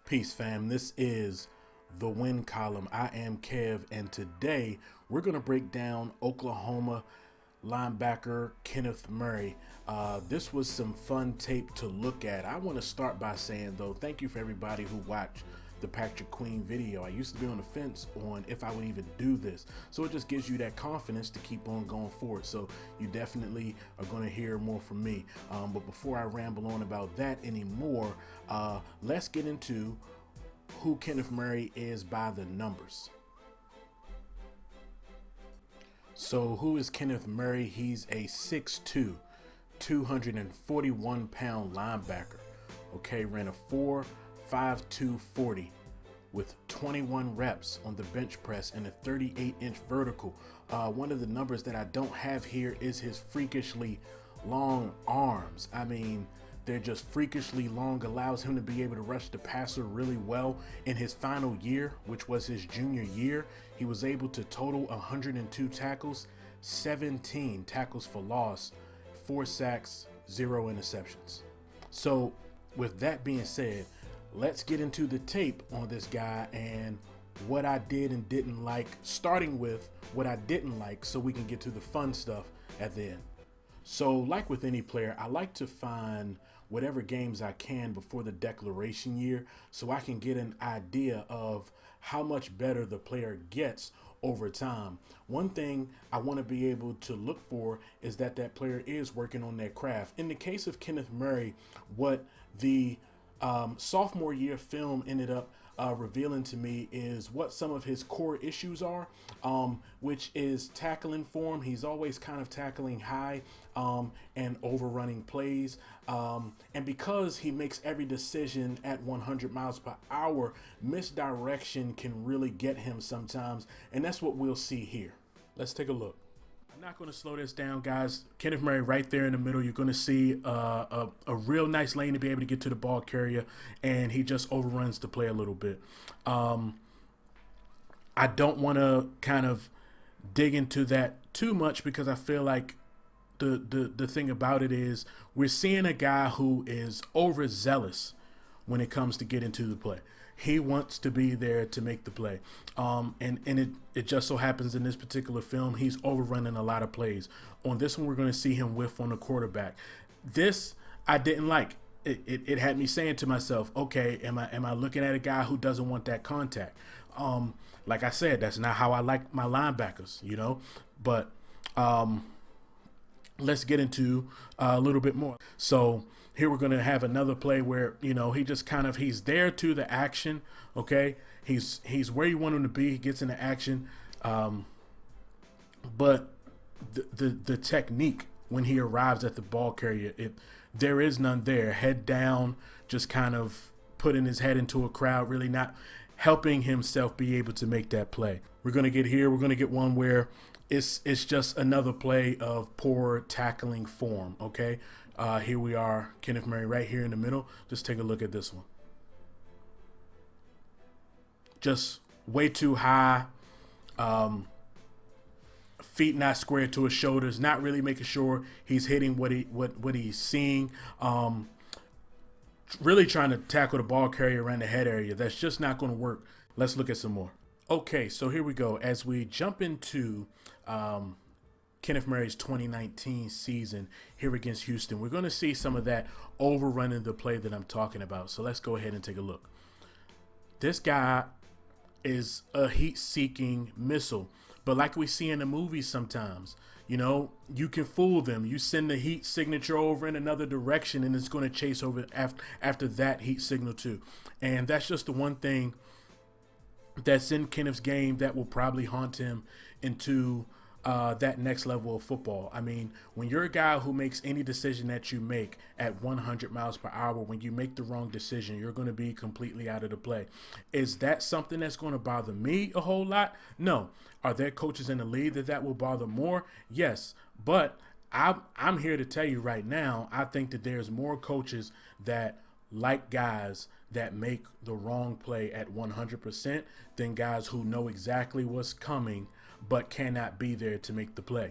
Peace, fam. This is the Win Column. I am Kev, and today we're going to break down Oklahoma linebacker Kenneth Murray. This was some fun tape to look at. I want to start by saying, though, thank you for everybody who watched the Patrick Queen video. I used to be on the fence on if I would even do this, so it just gives you that confidence to keep on going forward. So you definitely are going to hear more from me. But before I ramble on about that anymore, let's get into who Kenneth Murray is by the numbers. So who is Kenneth Murray? He's a 6'2", 241-pound linebacker. Okay, ran a 4.52 40 with 21 reps on the bench press and a 38-inch vertical. One of the numbers that I don't have here is his freakishly long arms. I mean, they're just freakishly long, allows him to be able to rush the passer really well. In his final year, which was his junior year, he was able to total 102 tackles, 17 tackles for loss, 4 sacks, 0 interceptions. So with that being said, let's get into the tape on this guy and what I did and didn't like, starting with what I didn't like so we can get to the fun stuff at the end. So like with any player, I like to find whatever games I can before the declaration year so I can get an idea of how much better the player gets over time. One thing I want to be able to look for is that that player is working on their craft. In the case of Kenneth Murray, what the sophomore year film ended up revealing to me is what some of his core issues are, which is tackling form. He's always kind of tackling high and overrunning plays. And because he makes every decision at 100 miles per hour, misdirection can really get him sometimes. And that's what we'll see here. Let's take a look. I'm not going to slow this down, guys. Kenneth Murray right there in the middle. You're going to see a real nice lane to be able to get to the ball carrier, and he just overruns the play a little bit. I don't want to kind of dig into that too much because I feel like the thing about it is we're seeing a guy who is overzealous when it comes to get into the play. He wants to be there to make the play. And it just so happens in this particular film, he's overrunning a lot of plays. On this one, we're going to see him whiff on the quarterback. This I didn't like. It had me saying to myself, okay, am I looking at a guy who doesn't want that contact? Like I said, that's not how I like my linebackers, you know. But let's get into a little bit more. So here we're going to have another play where, you know, he just kind of, he's there to the action, okay? He's where you want him to be. He gets into action. But the technique when he arrives at the ball carrier, there is none there. Head down, just kind of putting his head into a crowd, really not helping himself be able to make that play. We're going to get here. We're going to get one where it's just another play of poor tackling form, okay? Here we are, Kenneth Murray right here in the middle. Just take a look at this one. Just way too high, feet not square to his shoulders, not really making sure he's hitting what he's seeing. Really trying to tackle the ball carrier around the head area. That's just not going to work. Let's look at some more. Okay, so here we go. As we jump into Kenneth Murray's 2019 season here against Houston, we're going to see some of that overrunning the play that I'm talking about. So let's go ahead and take a look. This guy is a heat-seeking missile, but like we see in the movies sometimes, you know, you can fool them. You send the heat signature over in another direction, and it's going to chase over after that heat signal too. And that's just the one thing that's in Kenneth's game that will probably haunt him into that next level of football. I mean, when you're a guy who makes any decision that you make at 100 miles per hour, when you make the wrong decision, you're going to be completely out of the play. Is that something that's going to bother me a whole lot? No. Are there coaches in the league that will bother more? Yes. But I'm here to tell you right now, I think that there's more coaches that like guys that make the wrong play at 100% than guys who know exactly what's coming but cannot be there to make the play.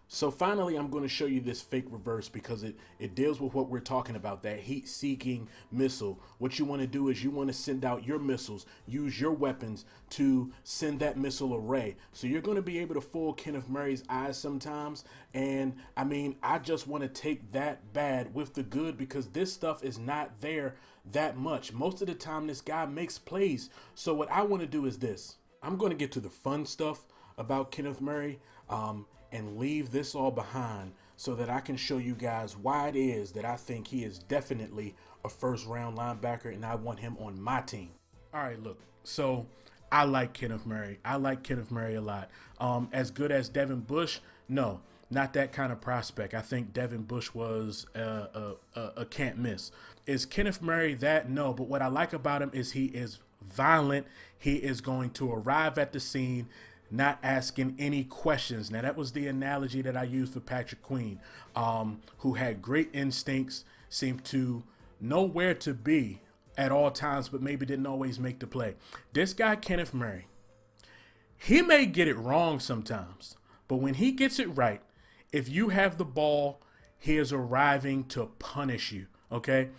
So finally, I'm going to show you this fake reverse because it deals with what we're talking about, that heat-seeking missile. What you want to do is you want to send out your missiles, use your weapons to send that missile array. So you're going to be able to fool Kenneth Murray's eyes sometimes. And I mean, I just want to take that bad with the good because this stuff is not there that much. Most of the time, this guy makes plays. So what I want to do is this. I'm going to get to the fun stuff about Kenneth Murray. And leave this all behind so that I can show you guys why it is that I think he is definitely a first round linebacker and I want him on my team. All right, look, so I like Kenneth Murray. I like Kenneth Murray a lot. As good as Devin Bush? No, not that kind of prospect. I think Devin Bush was a can't miss. Is Kenneth Murray that? No, but what I like about him is he is violent. He is going to arrive at the scene not asking any questions. Now, that was the analogy that I used for Patrick Queen, who had great instincts, seemed to know where to be at all times, but maybe didn't always make the play. This guy, Kenneth Murray, he may get it wrong sometimes, but when he gets it right, if you have the ball, he is arriving to punish you, okay?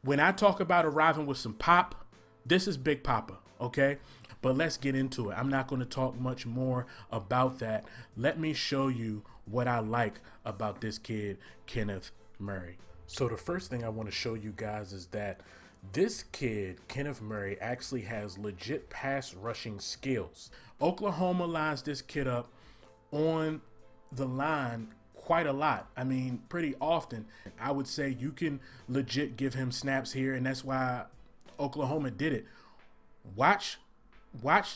When I talk about arriving with some pop, this is Big Papa, okay? But let's get into it. I'm not going to talk much more about that. Let me show you what I like about this kid, Kenneth Murray. So the first thing I want to show you guys is that this kid, Kenneth Murray, actually has legit pass rushing skills. Oklahoma lines this kid up on the line quite a lot. I mean, pretty often. I would say you can legit give him snaps here, and that's why Oklahoma did it. Watch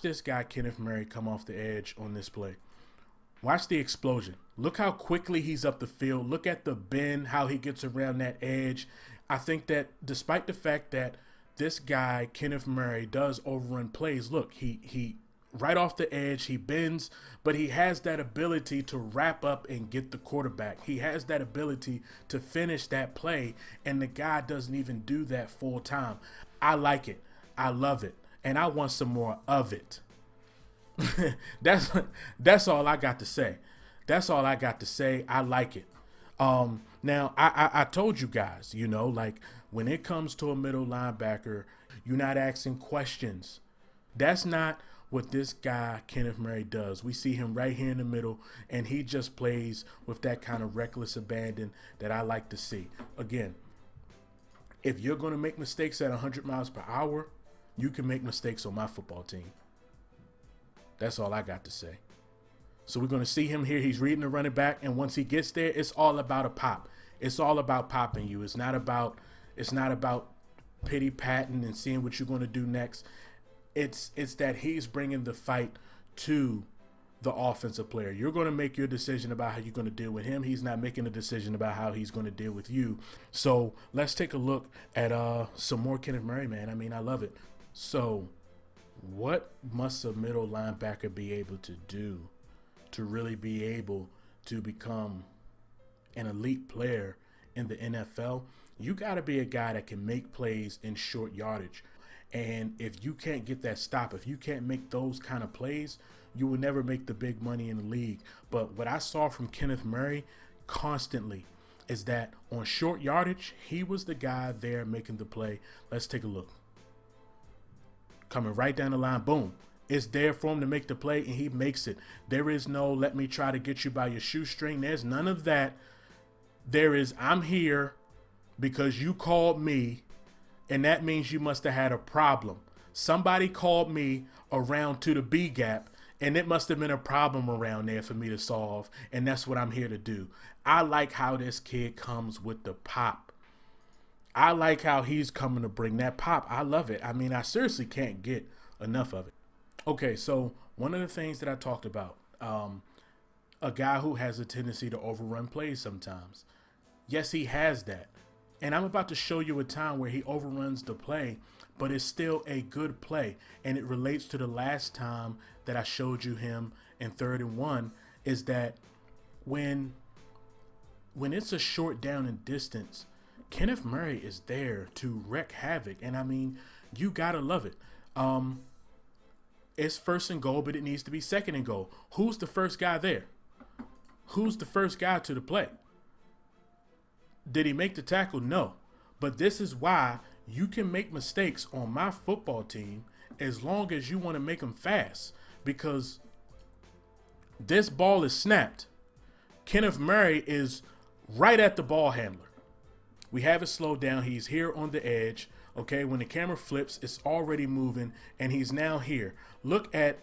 this guy, Kenneth Murray, come off the edge on this play. Watch the explosion. Look how quickly he's up the field. Look at the bend, how he gets around that edge. I think that despite the fact that this guy, Kenneth Murray, does overrun plays, look, he right off the edge, he bends, but he has that ability to wrap up and get the quarterback. He has that ability to finish that play, and the guy doesn't even do that full time. I like it. I love it. And I want some more of it. That's all I got to say. That's all I got to say. I like it. Now, I told you guys, like when it comes to a middle linebacker, you're not asking questions. That's not what this guy, Kenneth Murray, does. We see him right here in the middle, and he just plays with that kind of reckless abandon that I like to see. Again, if you're going to make mistakes at 100 miles per hour, you can make mistakes on my football team. That's all I got to say. So we're going to see him here. He's reading the running back, and once he gets there, it's all about a pop. It's all about popping you. It's not about pity patting and seeing what you're going to do next. It's that he's bringing the fight to the offensive player. You're going to make your decision about how you're going to deal with him. He's not making a decision about how he's going to deal with you. So let's take a look at some more Kenneth Murray, man. I mean, I love it. So what must a middle linebacker be able to do to really be able to become an elite player in the NFL? You got to be a guy that can make plays in short yardage. And if you can't get that stop, if you can't make those kind of plays, you will never make the big money in the league. But what I saw from Kenneth Murray constantly is that on short yardage, he was the guy there making the play. Let's take a look. Coming right down the line, boom. It's there for him to make the play, and he makes it. There is no let me try to get you by your shoestring. There's none of that. There is I'm here because you called me, and that means you must have had a problem. Somebody called me around to the B gap, and it must have been a problem around there for me to solve, and that's what I'm here to do. I like how this kid comes with the pop. I like how he's coming to bring that pop. I love it. I mean, I seriously can't get enough of it. Okay, so one of the things that I talked about, a guy who has a tendency to overrun plays sometimes. Yes, he has that. And I'm about to show you a time where he overruns the play, but it's still a good play. And it relates to the last time that I showed you him in 3rd and 1, is that when it's a short down and distance, Kenneth Murray is there to wreak havoc. And I mean, you got to love it. It's 1st and goal, but it needs to be 2nd and goal. Who's the first guy there? who's the first guy to the play? Did he make the tackle? No. But this is why you can make mistakes on my football team as long as you want to make them fast, because this ball is snapped. Kenneth Murray is right at the ball handler. We have it slowed down. He's here on the edge. Okay, when the camera flips, it's already moving, and he's now here. Look at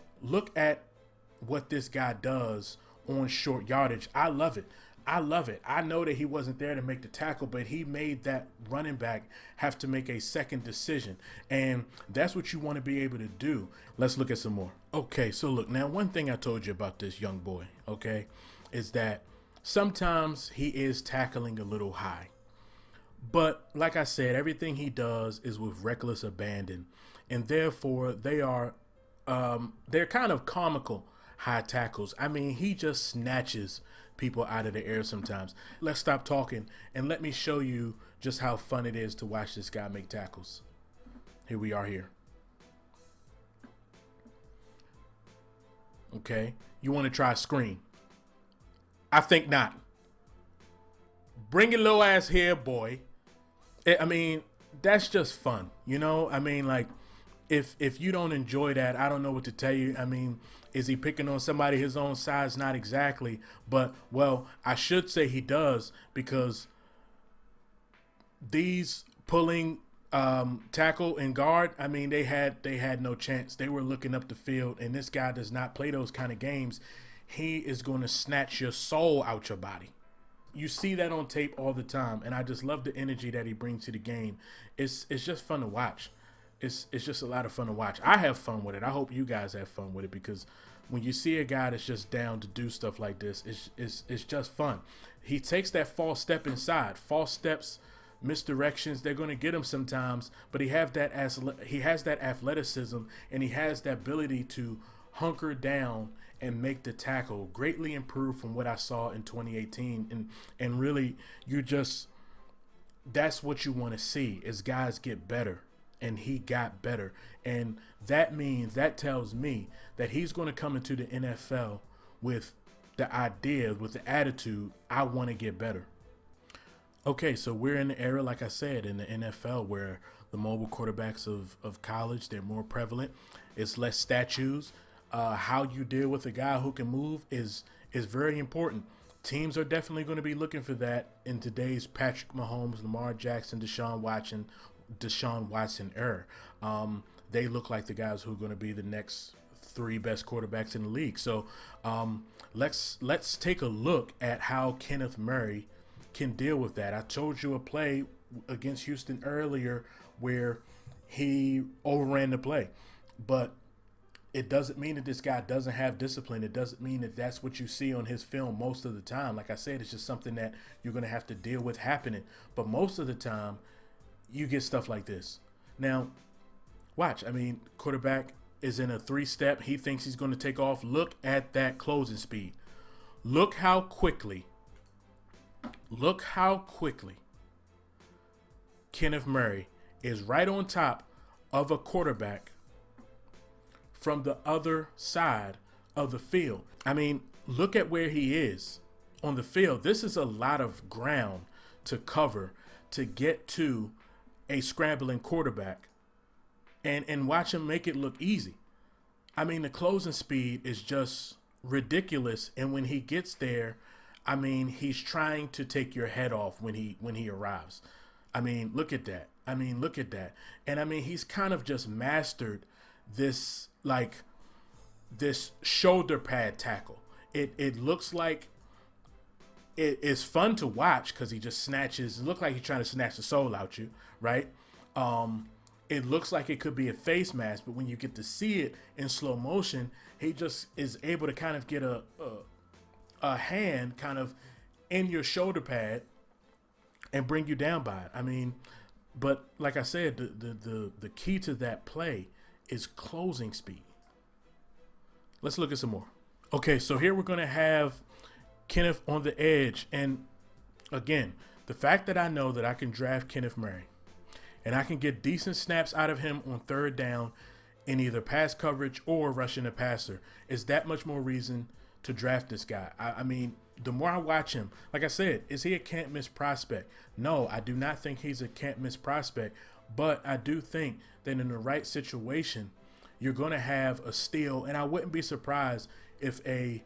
what this guy does on short yardage. I love it. I love it. I know that he wasn't there to make the tackle, but he made that running back have to make a second decision. And that's what you want to be able to do. Let's look at some more. Okay, so look, now one thing I told you about this young boy, okay, is that sometimes he is tackling a little high. But like I said, everything he does is with reckless abandon. And therefore, they're kind of comical high tackles. I mean, he just snatches people out of the air sometimes. Let's stop talking and let me show you just how fun it is to watch this guy make tackles. Here we are here. Okay, you want to try a screen? I think not. Bring your little ass here, boy. I mean, that's just fun, you know? I mean, like, if you don't enjoy that, I don't know what to tell you. I mean, is he picking on somebody his own size? Not exactly. But, well, I should say he does, because these pulling tackle and guard, I mean, they had no chance. They were looking up the field, and this guy does not play those kind of games. He is going to snatch your soul out your body. You see that on tape all the time, and I just love the energy that he brings to the game. It's just fun to watch. It's just a lot of fun to watch. I have fun with it. I hope you guys have fun with it, because when you see a guy that's just down to do stuff like this, it's just fun. He takes that false step inside. False steps, misdirections, they're going to get him sometimes, but he has that athleticism, and he has the ability to hunker down and make the tackle. Greatly improved from what I saw in 2018. And really, that's what you want to see, is guys get better. And he got better. And that tells me that he's going to come into the NFL with the idea, with the attitude, I want to get better. Okay, so we're in the era, like I said, in the NFL where the mobile quarterbacks of college, they're more prevalent. It's less statues. How you deal with a guy who can move is very important. Teams are definitely going to be looking for that in today's Patrick Mahomes, Lamar Jackson, Deshaun Watson era. They look like the guys who are going to be the next three best quarterbacks in the league. So let's take a look at how Kenneth Murray can deal with that. I told you a play against Houston earlier where he overran the play, but it doesn't mean that this guy doesn't have discipline. It doesn't mean that that's what you see on his film most of the time. Like I said, it's just something that you're going to have to deal with happening. But most of the time, you get stuff like this. Now, watch. I mean, quarterback is in a 3-step. He thinks he's going to take off. Look at that closing speed. Look how quickly Kenneth Murray is right on top of a quarterback from the other side of the field. I mean, look at where he is on the field. This is a lot of ground to cover to get to a scrambling quarterback and watch him make it look easy. I mean, the closing speed is just ridiculous. And when he gets there, I mean, he's trying to take your head off when he arrives. I mean, look at that. And I mean, he's kind of just mastered this shoulder pad tackle. It looks like it is fun to watch because he just snatches. It looks like he's trying to snatch the soul out you, right? It looks like it could be a face mask, but when you get to see it in slow motion, he just is able to kind of get a hand kind of in your shoulder pad and bring you down by it. I mean, but like I said, the key to that play is closing speed. Let's look at some more. Okay, so here we're going to have Kenneth on the edge. And again, the fact that I know that I can draft Kenneth Murray and I can get decent snaps out of him on third down in either pass coverage or rushing the passer is that much more reason to draft this guy. I mean, the more I watch him, like I said, is he a can't miss prospect? No, I do not think he's a can't miss prospect, but I do think that in the right situation, you're going to have a steal. And I wouldn't be surprised if a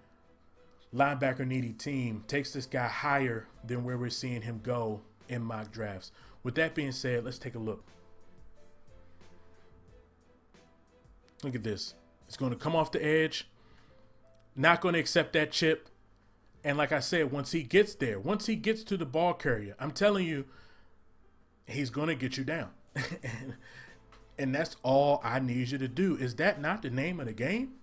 linebacker needy team takes this guy higher than where we're seeing him go in mock drafts. With that being said, let's take a look. Look at this. It's going to come off the edge. Not going to accept that chip. And like I said, once he gets there, once he gets to the ball carrier, I'm telling you, he's going to get you down. and that's all I need you to do. Is that not the name of the game?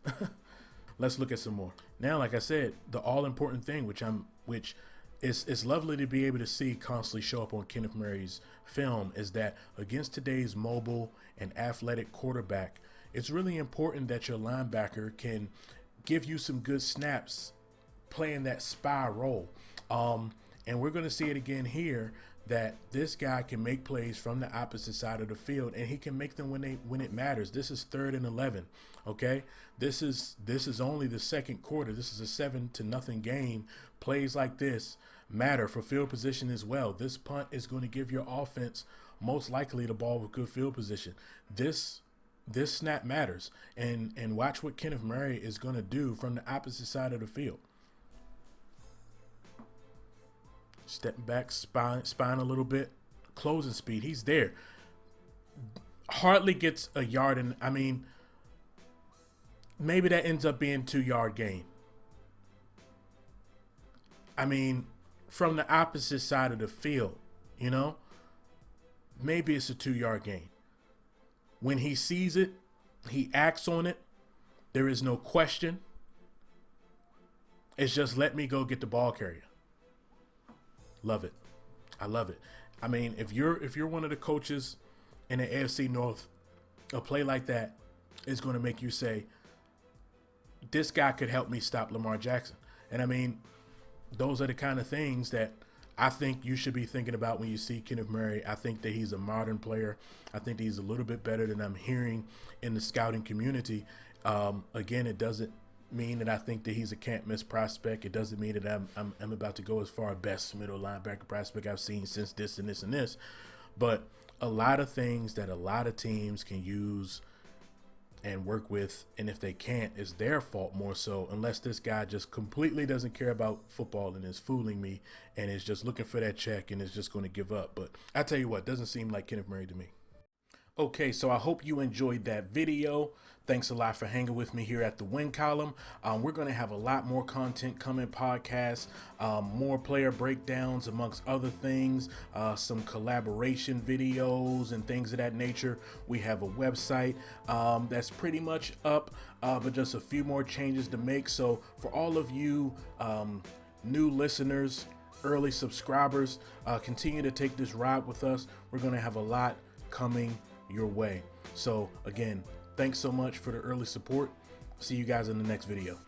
Let's look at some more. Now, like I said, the all-important thing, which is lovely to be able to see constantly show up on Kenneth Murray's film, is that against today's mobile and athletic quarterback, it's really important that your linebacker can give you some good snaps playing that spy role. And we're going to see it again here, that this guy can make plays from the opposite side of the field, and he can make them when it matters. This is 3rd and 11. Okay, this is only the second quarter. This is a 7-0 game. Plays like this matter for field position as well. This punt is going to give your offense most likely the ball with good field position. This snap matters, and watch what Kenneth Murray is going to do from the opposite side of the field. Stepping back, spine a little bit, closing speed. He's there. Hardly gets a yard, and I mean, maybe that ends up being 2-yard gain. I mean, from the opposite side of the field, you know, maybe it's a 2-yard gain. When he sees it, he acts on it. There is no question. It's just, let me go get the ball carrier. Love it. I love it. I mean, if you're one of the coaches in the AFC North, a play like that is going to make you say, this guy could help me stop Lamar Jackson. And I mean, those are the kind of things that I think you should be thinking about when you see Kenneth Murray. I think that he's a modern player. I think that he's a little bit better than I'm hearing in the scouting community. Again, it doesn't mean that I think that he's a can't miss prospect. It doesn't mean that I'm about to go as far best middle linebacker prospect I've seen since this and this and this. But a lot of things that a lot of teams can use and work with, and if they can't, it's their fault more so, unless this guy just completely doesn't care about football and is fooling me and is just looking for that check and is just going to give up. But I tell you what, doesn't seem like Kenneth Murray to me. Okay, so I hope you enjoyed that video. Thanks a lot for hanging with me here at the Win Column. We're going to have a lot more content coming, podcasts, more player breakdowns, amongst other things, some collaboration videos and things of that nature. We have a website that's pretty much up, but just a few more changes to make. So for all of you new listeners, early subscribers, continue to take this ride with us. We're going to have a lot coming your way. So again, thanks so much for the early support. See you guys in the next video.